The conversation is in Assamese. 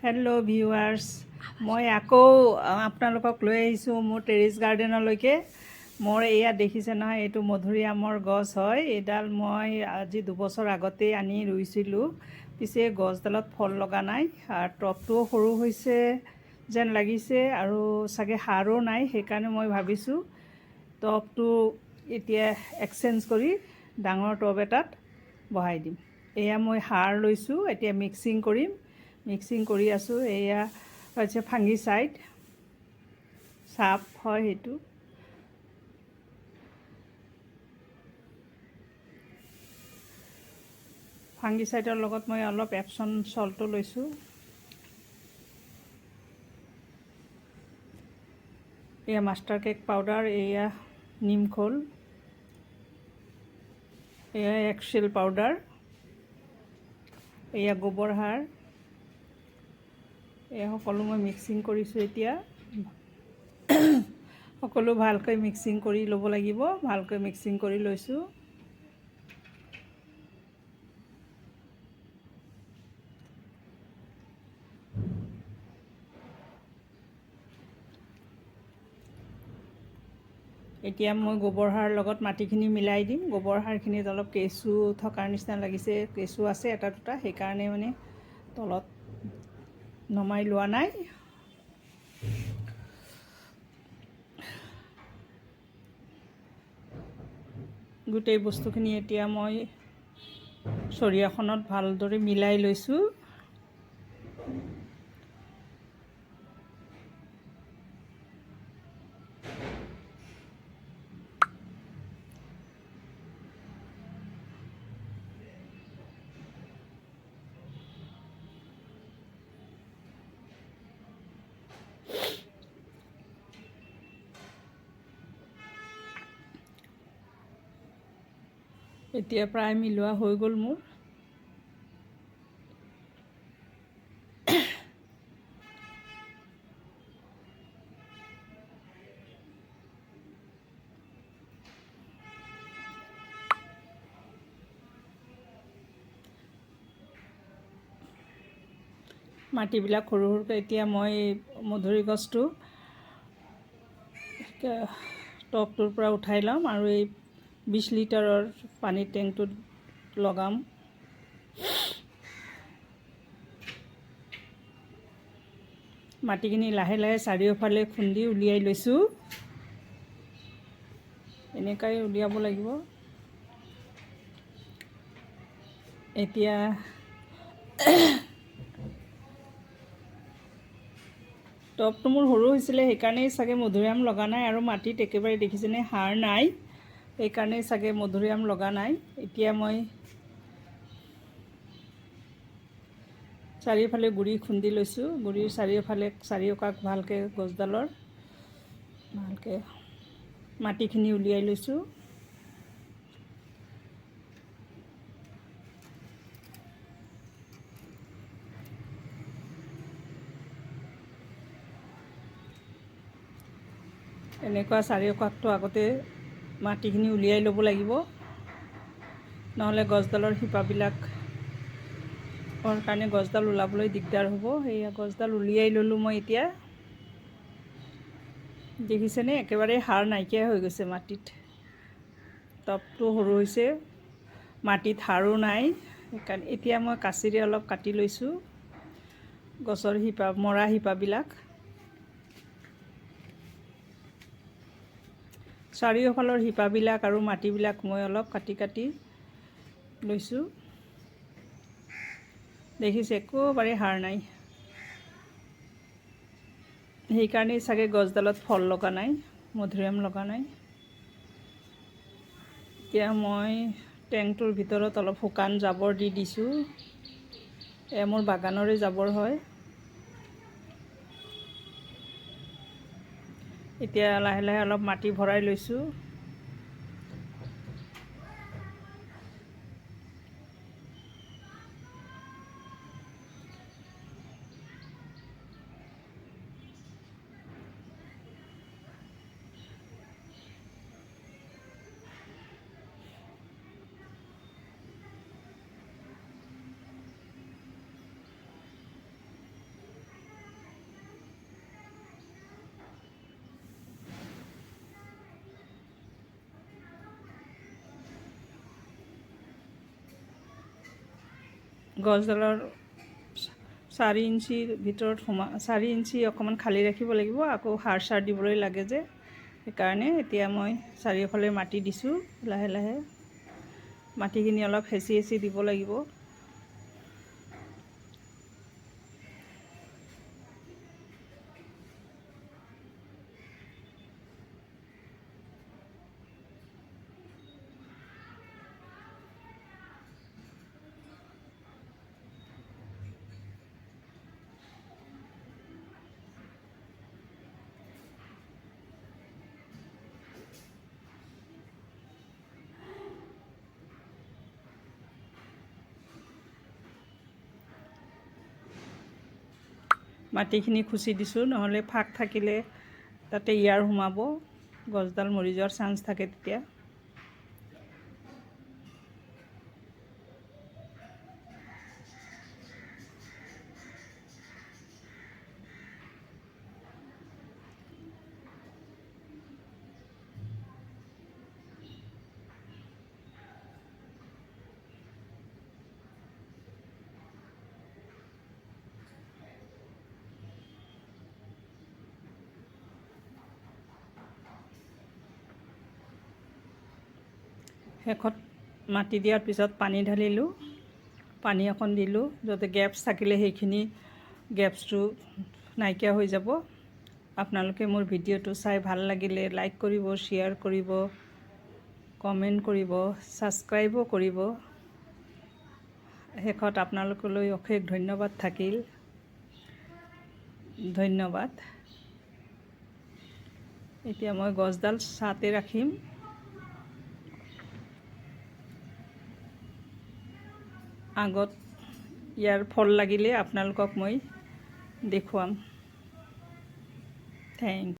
হেল্ল' ভিউৱাৰ্ছ, মই আকৌ আপোনালোকক লৈ আহিছোঁ মোৰ টেৰিছ গাৰ্ডেনলৈকে। মোৰ এয়া দেখিছে নহয়, এইটো মধুৰিআমৰ গছ হয়। এইডাল মই আজি 2 বছৰ আগতেই আনি ৰুইছিলোঁ, পিছে গছডালত ফল লগা নাই আৰু টবটোও সৰু হৈছে যেন লাগিছে আৰু চাগে সাৰো নাই। সেইকাৰণে মই ভাবিছোঁ টবটো এতিয়া এক্সচেঞ্জ কৰি ডাঙৰ টব এটাত বহাই দিম। এয়া মই সাৰ লৈছোঁ, এতিয়া মিক্সিং কৰিম। মিক্সিং কৰি আছোঁ। এয়া হৈছে ফাংগিচাইড, চাপ হয় সেইটো। ফাংগিচাইডৰ লগত মই অলপ এপছন চল্টো লৈছোঁ। এয়া মাষ্টাৰ কেক পাউডাৰ, এয়া নিমখোল, এয়া এক্সেল পাউডাৰ, এয়া গোবৰ সাৰ। এই সকলো মই মিক্সিং কৰিছোঁ। এতিয়া সকলো ভালকৈ মিক্সিং কৰি ল'ব লাগিব। ভালকৈ মিক্সিং কৰি লৈছোঁ। এতিয়া মই গোবৰ সাৰৰ লগত মাটিখিনি মিলাই দিম। গোবৰ সাৰখিনিত অলপ কেঁচু থকাৰ নিচিনা লাগিছে, কেঁচু আছে এটা দুটা, সেইকাৰণে মানে তলত নমাই লোৱা নাই। গোটেই বস্তুখিনি এতিয়া মই চৰিয়াখনত ভালদৰে মিলাই লৈছোঁ। এতিয়া প্ৰায় মিলোৱা হৈ গ'ল মোৰ। মাটিবিলাক সৰু সৰুকৈ এতিয়া মই মধুৰি গছটো টবটোৰ পৰা উঠাই ল'ম আৰু এই 20 লিটাৰৰ পানীৰ টেংকটোত লগাম। মাটিখিনি লাহে লাহে চাৰিওফালে খুন্দি উলিয়াই লৈছোঁ। এনেকৈ উলিয়াব লাগিব। এতিয়া টবটো মোৰ সৰু হৈছিলে, সেইকাৰণেই চাগে মধুৰিআম লগা নাই। আৰু মাটিত একেবাৰে দেখিছেনে সাৰ নাই, সেইকাৰণেই চাগে মধুৰিআম লগা নাই। এতিয়া মই চাৰিওফালে গুড়ি খুন্দি লৈছোঁ। গুড়িৰ চাৰিওফালে চাৰিওকাষ ভালকৈ গছডালৰ ভালকৈ মাটিখিনি উলিয়াই লৈছোঁ। এনেকুৱা চাৰিওকাষটো আগতে মাটিখিনি উলিয়াই ল'ব লাগিব, নহ'লে গছডালৰ শিপাবিলাকৰ কাৰণে গছডাল ওলাবলৈ দিগদাৰ হ'ব। সেয়া গছডাল উলিয়াই ল'লোঁ মই। এতিয়া দেখিছেনে একেবাৰে সাৰ নাইকিয়া হৈ গৈছে মাটিত। টবটো সৰু হৈছে, মাটিত সাৰো নাই। সেইকাৰণে এতিয়া মই কাঁচিৰে অলপ কাটি লৈছোঁ গছৰ শিপা, মৰা শিপাবিলাক। চাৰিওফালৰ শিপাবিলাক আৰু মাটিবিলাক মই অলপ কাটি কাটি লৈছোঁ। দেখিছে একেবাৰে সাৰ নাই, সেইকাৰণেই চাগে গছডালত ফল লগা নাই, মধুৰিআম লগা নাই। এতিয়া মই টেংকটোৰ ভিতৰত অলপ শুকান জাবৰ দি দিছোঁ। এয়া মোৰ বাগানৰে জাবৰ হয়। এতিয়া লাহে লাহে অলপ মাটি ভৰাই লৈছোঁ। গছডালৰ 4 ইঞ্চিৰ ভিতৰত 4 ইঞ্চি অকণমান খালী ৰাখিব লাগিব। আকৌ সাৰ চাৰ দিবলৈ লাগে যে, সেইকাৰণে এতিয়া মই চাৰিওফালে মাটি দিছোঁ। লাহে লাহে মাটিখিনি অলপ হেঁচি হেঁচি দিব লাগিব। মাটিখিনি খুচি দিছোঁ, নহ'লে ফাক থাকিলে তাতে ইয়াৰ সোমাব, গছডাল মৰি যোৱাৰ চান্স থাকে তেতিয়া। শেষত মাটি দিয়াৰ পিছত পানী ঢালিলোঁ, পানী অকণ দিলোঁ, যাতে গেপছ থাকিলে সেইখিনি গেপছটো নাইকিয়া হৈ যাব। আপোনালোকে মোৰ ভিডিঅ'টো চাই ভাল লাগিলে লাইক কৰিব, শ্বেয়াৰ কৰিব, কমেণ্ট কৰিব, ছাবস্ক্ৰাইবো কৰিব। শেষত আপোনালোকলৈ অশেষ ধন্যবাদ থাকিল। ধন্যবাদ। এতিয়া মই গছডাল ছাঁতে ৰাখিম। আগত ইয়াৰ ফল লাগিলে আপোনালোকক মই দেখুৱাম। থেংক